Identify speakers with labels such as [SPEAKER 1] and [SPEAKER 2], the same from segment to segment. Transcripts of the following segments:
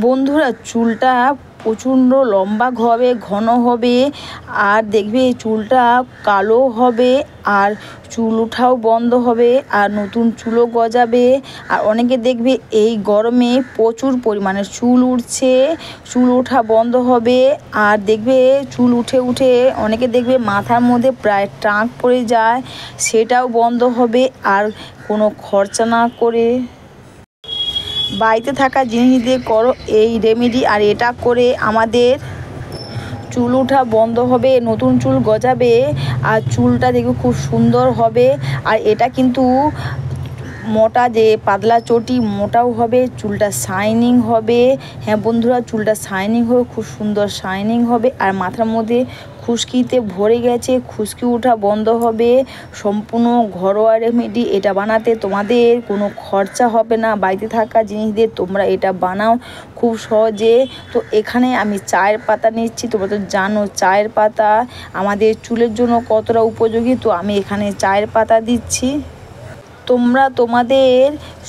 [SPEAKER 1] বন্ধুরা, চুলটা প্রচণ্ড লম্বা হবে, ঘন হবে, আর দেখবে চুলটা কালো হবে, আর চুল ওঠাও বন্ধ হবে, আর নতুন চুলও গজাবে। আর অনেকে দেখবে এই গরমে প্রচুর পরিমাণে চুল উঠছে, চুল ওঠা বন্ধ হবে। আর দেখবে চুল উঠে উঠে অনেকে দেখবে মাথার মধ্যে প্রায় টাক পড়ে যায়, সেটাও বন্ধ হবে। আর কোনো খরচা না করে বাড়িতে থাকা জিনিস দিয়ে করো এই রেমেডি, আর এটা করে আমাদের চুল ওঠা বন্ধ হবে, নতুন চুল গজাবে, আর চুলটা দেখবে খুব সুন্দর হবে। আর এটা কিন্তু মোটা, যে পাতলা চটি মোটাও হবে, চুলটা শাইনিং হবে। হ্যাঁ বন্ধুরা, চুলটা শাইনিং হবে, খুব সুন্দর শাইনিং হবে। আর মাথার মধ্যে খুশকিতে ভরে গেছে, খুশকি ওঠা বন্ধ হবে। সম্পূর্ণ ঘরোয়া রেমেডি, এটা বানাতে তোমাদের কোনো খরচা হবে না। বাড়িতে থাকা জিনিস দিয়ে তোমরা এটা বানাও খুব সহজে। তো এখানে আমি চায়ের পাতা নিচ্ছি। তোমরা তো জানো চায়ের পাতা আমাদের চুলের জন্য কতটা উপযোগী। তো আমি এখানে চায়ের পাতা দিচ্ছি। তোমরা তোমাদের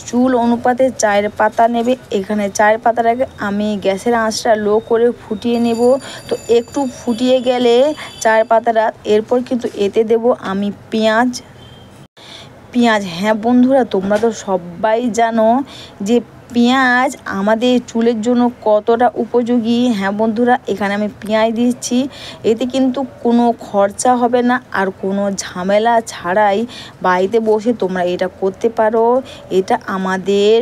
[SPEAKER 1] চুল অনুপাতে চায়ের পাতা নেবে। এখানে চায়ের পাতাটাকে আমি গ্যাসের আঁচটা লো করে ফুটিয়ে নেব। তো একটু ফুটিয়ে গেলে চায়ের পাতাটা, এরপর কিন্তু এতে দেব আমি পেঁয়াজ। হ্যাঁ বন্ধুরা, তোমরা তো সবাই জানো যে পেঁয়াজ আমাদের চুলের জন্য কতটা উপযোগী। হ্যাঁ বন্ধুরা, এখানে আমি পেঁয়াজ দিচ্ছি। এতে কিন্তু কোনো খরচা হবে না, আর কোনো ঝামেলা ছাড়াই বাড়িতে বসে তোমরা এটা করতে পারো। এটা আমাদের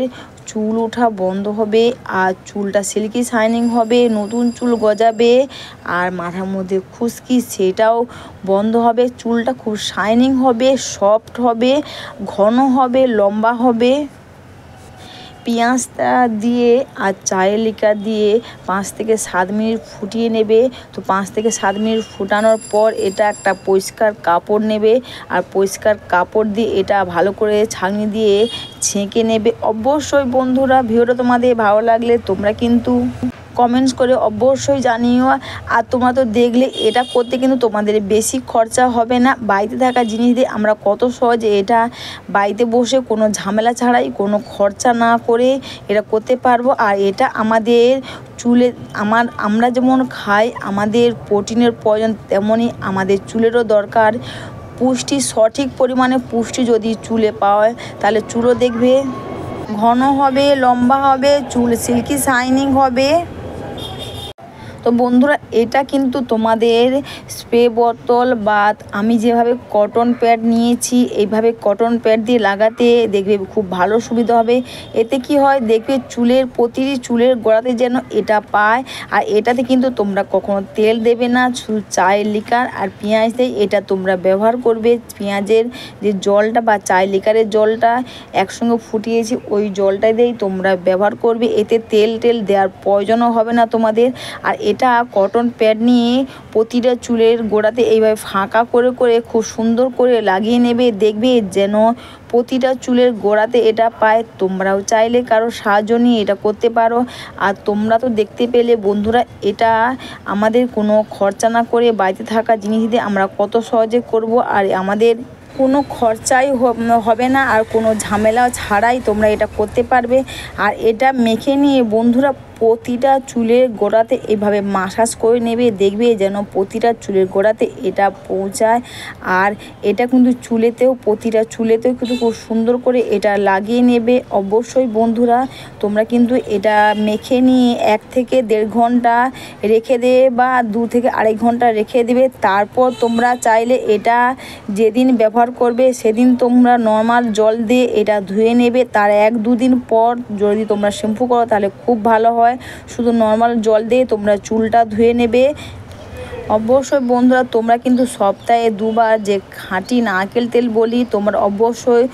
[SPEAKER 1] চুল ওঠা বন্ধ হবে, আর চুলটা সিল্কি শাইনিং হবে, নতুন চুল গজাবে, আর মাথার মধ্যে খুশকি সেটাও বন্ধ হবে। চুলটা খুব শাইনিং হবে, সফট হবে, ঘন হবে, লম্বা হবে। পেঁয়াজটা দিয়ে আর চায়ের লিকার দিয়ে 5 থেকে 7 মিনিট ফুটিয়ে নেবে। তো 5 থেকে 7 মিনিট ফুটানোর পর এটা একটা পরিষ্কার কাপড় নেবে, আর পরিষ্কার কাপড় দিয়ে এটা ভালো করে ছাঁকনি দিয়ে ছেঁকে নেবে। অবশ্যই বন্ধুরা, ভিডিওটা তোমাদের ভালো লাগলে তোমরা কিন্তু কমেন্টস করে অবশ্যই জানিও। আর তোমরা তো দেখলে এটা করতে কিন্তু তোমাদের বেশি খরচা হবে না। বাড়িতে থাকা জিনিস দিয়ে আমরা কত সহজে এটা বাড়িতে বসে কোনো ঝামেলা ছাড়াই, কোনো খরচা না করে এটা করতে পারবো। আর এটা আমাদের চুলে, আমরা যেমন খাই, আমাদের প্রোটিনের প্রয়োজন, তেমনই আমাদের চুলেরও দরকার পুষ্টি। সঠিক পরিমাণে পুষ্টি যদি চুলে পাওয়া, তাহলে চুলও দেখবে ঘন হবে, লম্বা হবে, চুল সিল্কি শাইনিং হবে। তো বন্ধুরা, এটা কিন্তু তোমাদের স্প্রে বোতল বা আমি যেভাবে কটন প্যাড নিয়েছি, এইভাবে কটন প্যাড দিয়ে লাগাতে দেখবে খুব ভালো সুবিধা হবে। এতে কি হয় দেখবে চুলের প্রতিটি চুলের গোড়াতে যেন এটা পায়। আর এটাতে কিন্তু তোমরা কখনো তেল দেবে না, শুধু চায়ের লিকার আর পেঁয়াজ দিয়ে এটা তোমরা ব্যবহার করবে। পেঁয়াজের যে জলটা বা চায়ের লিকারের জলটা একসঙ্গে ফুটিয়েছি, ওই জলটা দিয়েই তোমরা ব্যবহার করবে। এতে তেল দেওয়ার প্রয়োজনও হবে না তোমাদের। আর এটা কটন প্যাড নিয়ে প্রতিটা চুলের গোড়াতে এইভাবে ফাঁকা করে করে খুব সুন্দর করে লাগিয়ে নেবে। দেখবে যেন প্রতিটা চুলের গোড়াতে এটা পায়। তোমরাও চাইলে কারো সাহায্য নিয়ে এটা করতে পারো। আর তোমরা তো দেখতে পেলে বন্ধুরা, এটা আমাদের কোনো খরচা না করে বাড়িতে থাকা জিনিস দিয়ে আমরা কত সহজে করব। আর আমাদের কোনো খরচাই হবে না, আর কোনো ঝামেলা ছাড়াই তোমরা এটা করতে পারবে। আর এটা মেখে নিয়ে বন্ধুরা প্রতিটা চুলের গোড়াতে এইভাবে মাসাজ করে নেবে। দেখবে যেন প্রতিটা চুলের গোড়াতে এটা পৌঁছায়। আর এটা কিন্তু চুলেতেও, প্রতিটা চুলেতেও কিন্তু খুব সুন্দর করে এটা লাগিয়ে নেবে। অবশ্যই বন্ধুরা, তোমরা কিন্তু এটা মেখে নিয়ে 1 থেকে 1.5 ঘন্টা রেখে দেবে, বা 2 থেকে 2.5 ঘন্টা রেখে দেবে। তারপর তোমরা চাইলে এটা যেদিন ব্যবহার করবে সেদিন তোমরা নর্মাল জল দিয়ে এটা ধুয়ে নেবে। তার 1-2 দিন পর যদি তোমরা শ্যাম্পু করো তাহলে খুব ভালো হয়। শুধু নর্মাল জল দিয়ে তোমরা চুলটা ধুয়ে নেবে। অবশ্যই বন্ধুরা, তোমরা কিন্তু সপ্তাহে 2 বার যে খাঁটি নারকেল তেল বলি, তোমরা অবশ্যই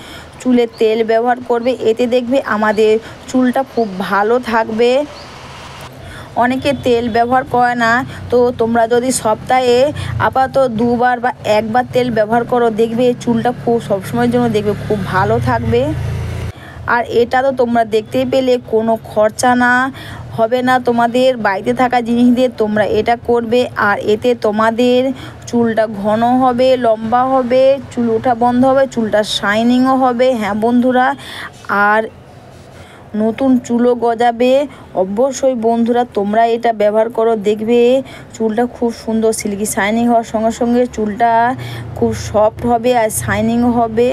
[SPEAKER 1] চুলে তেল ব্যবহার করবে। এতে দেখবে আমাদের চুলটা খুব ভালো থাকবে। অনেকে তেল ব্যবহার করে না, তো তোমরা যদি সপ্তাহে আপাতত 2 বার বা 1 বার তেল ব্যবহার করো, দেখবে চুলটা খুব সবসময়ের জন্য দেখবে খুব ভালো থাকবে। আর এটা তো তোমরা দেখতেই পেলে কোনো খরচা না হবে না তোমাদের। বাড়িতে থাকা জিনিস দিয়ে তোমরা এটা করবে, আর এতে তোমাদের চুলটা ঘন হবে, লম্বা হবে, চুল ওঠা বন্ধ হবে, চুলটা শাইনিংও হবে। হ্যাঁ বন্ধুরা, আর নতুন চুলও গজাবে। অবশ্যই বন্ধুরা তোমরা এটা ব্যবহার করো, দেখবে চুলটা খুব সুন্দর সিল্কি শাইনিং হওয়ার সঙ্গে সঙ্গে চুলটা খুব সফট হবে আর শাইনিংও হবে।